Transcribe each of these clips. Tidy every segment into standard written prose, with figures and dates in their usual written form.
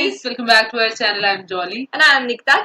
guys, welcome back to our channel. I'm Jolly and I'm Nikta.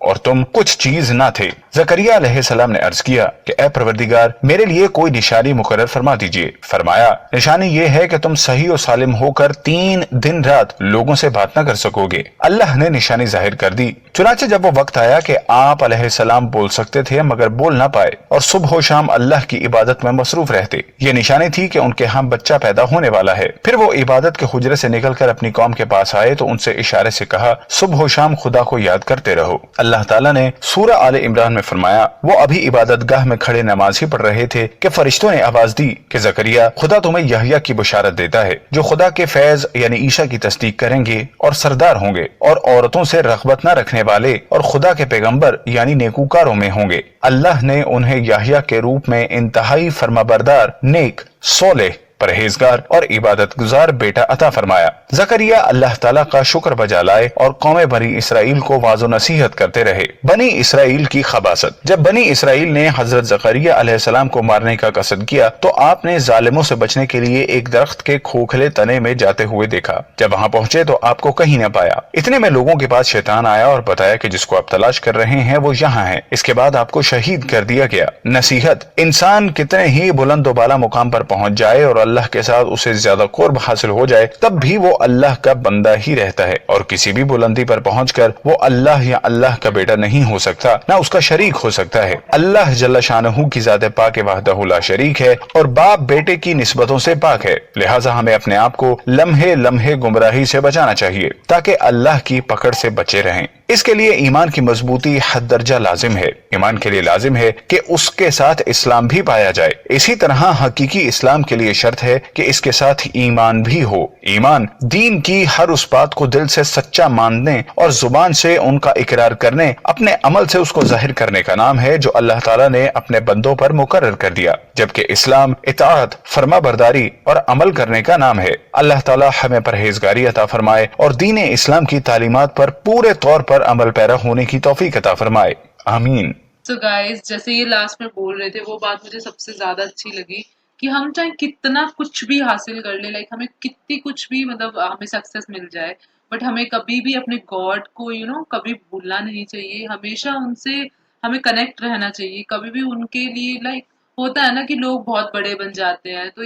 اور تم کچھ چیز نہ تھے۔ زکریا علیہ السلام نے عرض کیا کہ اے پروردگار میرے لیے کوئی نشانی مقرر فرما دیجئے۔ فرمایا نشانی یہ ہے کہ تم صحیح و سالم ہو کر 3 دن رات لوگوں سے بات نہ کر سکو گے۔ اللہ نے نشانی ظاہر کر دی۔ چنانچہ جب وہ وقت آیا کہ آپ علیہ السلام بول سکتے تھے مگر بول نہ پائے اور صبح و شام اللہ کی عبادت میں مصروف رہتے، یہ نشانی تھی کہ ان کے ہاں بچہ پیدا ہونے والا ہے۔ پھر وہ عبادت کے حجرے سے نکل کر اپنی قوم کے پاس آئے تو ان سے اشارے سے کہا صبح و شام خدا کو یاد کرتے رہو۔ اللہ تعالیٰ نے سورہ آل عمران میں فرمایا وہ ابھی عبادت گاہ میں کھڑے نماز ہی پڑھ رہے تھے کہ فرشتوں نے آواز دی کہ زکریا خدا تمہیں یحییٰ کی بشارت دیتا ہے جو خدا کے فیض یعنی عیسیٰ کی تصدیق کریں گے اور سردار ہوں گے اور عورتوں سے رغبت نہ رکھنے والے اور خدا کے پیغمبر یعنی نیکوکاروں میں ہوں گے۔ اللہ نے انہیں یحییٰ کے روپ میں انتہائی فرمانبردار، نیک، صالح، پرہیزگار اور عبادت گزار بیٹا عطا فرمایا۔ زکریا اللہ تعالیٰ کا شکر بجا لائے اور قوم بنی اسرائیل کو واض و نصیحت کرتے رہے۔ بنی اسرائیل کی خباثت۔ جب بنی اسرائیل نے حضرت زکریا علیہ السلام کو مارنے کا قصد کیا تو آپ نے ظالموں سے بچنے کے لیے ایک درخت کے کھوکھلے تنے میں جاتے ہوئے دیکھا۔ جب وہاں پہنچے تو آپ کو کہیں نہ پایا۔ اتنے میں لوگوں کے پاس شیطان آیا اور بتایا کہ جس کو آپ تلاش کر رہے ہیں وہ یہاں ہے۔ اس کے بعد آپ کو شہید کر دیا گیا۔ نصیحت: انسان کتنے ہی بلند و بالا مقام پر پہنچ جائے اور اللہ کے ساتھ اسے زیادہ قرب حاصل ہو جائے تب بھی وہ اللہ کا بندہ ہی رہتا ہے، اور کسی بھی بلندی پر پہنچ کر وہ اللہ یا اللہ کا بیٹا نہیں ہو سکتا، نہ اس کا شریک ہو سکتا ہے۔ اللہ جل شانہ کی ذات پاک وحدہ لا شریک ہے اور باپ بیٹے کی نسبتوں سے پاک ہے، لہٰذا ہمیں اپنے آپ کو لمحے لمحے گمراہی سے بچانا چاہیے تاکہ اللہ کی پکڑ سے بچے رہیں۔ اس کے لیے ایمان کی مضبوطی حد درجہ لازم ہے۔ ایمان کے لیے لازم ہے کہ اس کے ساتھ اسلام بھی پایا جائے۔ اسی طرح حقیقی اسلام کے لیے شرط ہے کہ اس کے ساتھ ایمان بھی ہو۔ ایمان دین کی ہر اس بات کو دل سے سچا ماننے اور زبان سے ان کا اقرار کرنے، اپنے عمل سے اس کو ظاہر کرنے کا نام ہے جو اللہ تعالیٰ نے اپنے بندوں پر مقرر کر دیا، جبکہ اسلام اطاعت، فرما برداری اور عمل کرنے کا نام ہے۔ اللہ تعالیٰ ہمیں پرہیزگاری عطا فرمائے اور دین اسلام کی تعلیمات پر پورے طور پر عمل پیرا ہونے کی توفیق عطا فرمائے، آمین۔ تو گائز جیسے یہ لاسٹ میں بول رہے تھے وہ بات مجھے سب سے زیادہ اچھی لگی کہ ہم چاہے کتنا کچھ بھی حاصل کر لیں، لائک ہمیں کتنی کچھ بھی مطلب ہمیں سکسیس مل جائے، بٹ ہمیں کبھی بھی اپنے گاڈ کو کبھی بھولنا نہیں چاہیے، ہمیشہ ان سے ہمیں کنیکٹ رہنا چاہیے۔ کبھی بھی ان کے لیے لائک ہوتا ہے نا کہ لوگ بہت بڑے بن جاتے ہیں تو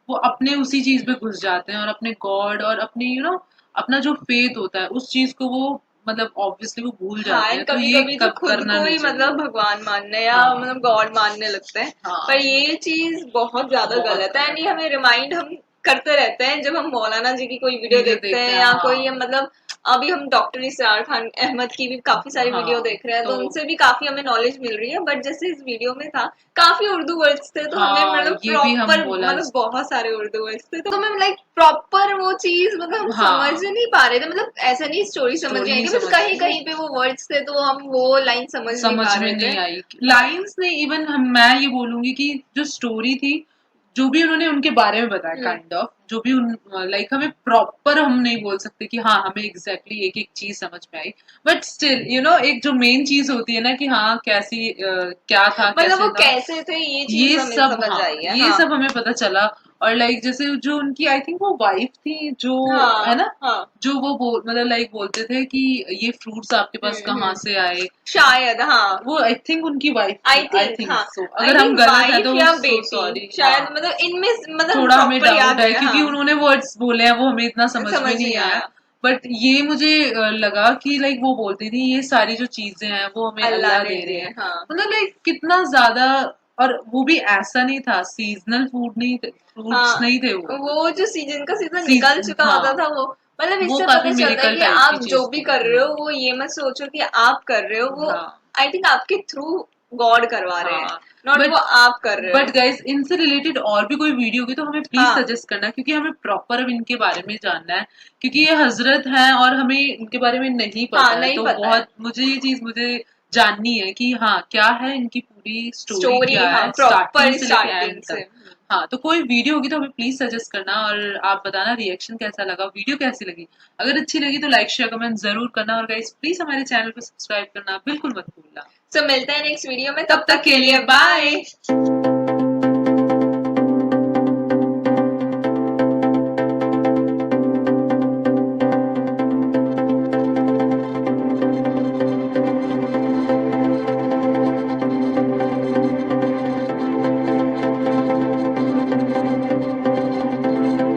وہ اپنے اسی چیز پہ گھس جاتے ہیں اور اپنے گاڈ اور اپنی اپنا جو فیتھ ہوتا ہے اس چیز کو وہ مطلب obviously وہ بھول جاتے ہیں، تو کبھی یہ کبھی تو خود کرنا کو ہی نہیں چاہیے۔ مطلب بھگوان ماننے یا ہاں۔ مطلب گاڈ ماننے لگتے ہیں، ہاں۔ پر یہ چیز بہت زیادہ بہت غلط ہے، غلط یعنی ہمیں ریمائنڈ ہم کرتے رہتے ہیں جب ہم مولانا جی کی کوئی ویڈیو دیکھتے ہیں یا ہاں۔ کوئی مطلب ابھی ہم ڈاکٹر اسرار خان احمد کی بھی کافی ساری ہاں، ویڈیو دیکھ رہے ہیں تو تو ان سے بھی کافی ہمیں نالج مل رہی ہے، بٹ جیسے اس ویڈیو میں تھا کافی اردو ورڈز تھے تو ہمیں ہاں، مطلب یہ بھی ہم پراپر بولا مطلب بہت سارے اردو ورڈز تھے تو ہمیں لائک پراپر وہ چیز مطلب ہم ہاں۔ سمجھ نہیں پا رہے تھے، مطلب ایسا نہیں اسٹوری سمجھ Story نہیں آئی نہیں تھی، بس سمجھ کہیں آئی۔ کہیں پہ وہ ورڈز تھے تو ہم وہ لائن سمجھ نہیں پا سمجھ میں رہے تھے۔ نہیں آئی لائنس نے، ایون میں یہ بولوں گی کہ جو اسٹوری تھی جو بھی انہوں نے ان کے بارے میں بتایا کائنڈ آف جو بھی لائک ہمیں پراپر ہم نہیں بول سکتے کہ ہاں ہمیں ایگزیکٹلی ایک ایک چیز سمجھ میں آئی، بٹ اسٹل ایک جو مین چیز ہوتی ہے نا کہ ہاں کیسی کیا تھا مطلب وہ کیسے کیسے تھے یہ چیز یہ ہمیں سب، سمجھ ہاں آئی ہے۔ یہ سب ہمیں پتا چلا، اور لائک جیسے جو ان کی آئی تھنک وہ وائف تھی جو ہے نا جو وہ مطلب لائک بولتے تھے کہ یہ فروٹس آپ کے پاس کہاں سے آئے، شاید ہاں وہ آئی تھنک ان کی وائف آئی تھنک ہاں سو اگر ہم غلط ہے تو یا سو بیٹی سوری، شاید مطلب ان میں مطلب تھوڑا ہمیں proper ڈاؤٹ یاد ہے کیونکہ انہوں نے ورڈز بولے ہیں وہ ہمیں اتنا سمجھ میں نہیں آیا، بٹ یہ مجھے لگا کہ لائک وہ بولتی تھی یہ ساری جو چیزیں ہیں وہ ہمیں اللہ دے رہے ہیں، مطلب لائک کتنا زیادہ، اور وہ بھی ایسا نہیں تھا سیزنل فوڈ نہیں فروٹس نہیں تھے وہ جو سیزن کا سیزن نکل چکا ہوتا تھا وہ مطلب اس سے پتہ چلتا ہے کہ آپ جو بھی کر رہے ہو وہ یہ مت سوچو کہ آپ کر رہے ہو، وہ آئی تھنک آپ کے تھرو گاڈ کروا رہے ہیں، ناٹ وہ آپ کر رہے ہو۔ بٹ گائز ان سے ریلیٹڈ اور بھی کوئی ویڈیو ہوگی تو ہمیں پلیز سجیسٹ کرنا کیونکہ ہمیں پراپر اب ان کے بارے میں جاننا ہے، کیونکہ یہ حضرت ہیں اور ہمیں ان کے بارے میں نہیں پتا ہے، تو بہت مجھے یہ چیز مجھے جاننی ہے کہ ہاں کیا ہے ان کی پوری اسٹوری کیا ہے اسٹارٹنگ سے لے کے اینڈ تک۔ ہاں تو کوئی ویڈیو ہوگی تو ہمیں پلیز سجیسٹ کرنا اور آپ بتانا ریئیکشن کیسا لگا، ویڈیو کیسی لگی، اگر اچھی لگی تو لائک شیئر کمنٹ ضرور کرنا، اور گائز پلیز ہمارے چینل کو سبسکرائب کرنا بالکل مت بھولنا۔ تو ملتے ہیں نیکسٹ ویڈیو میں، تب تک کے لیے بائے۔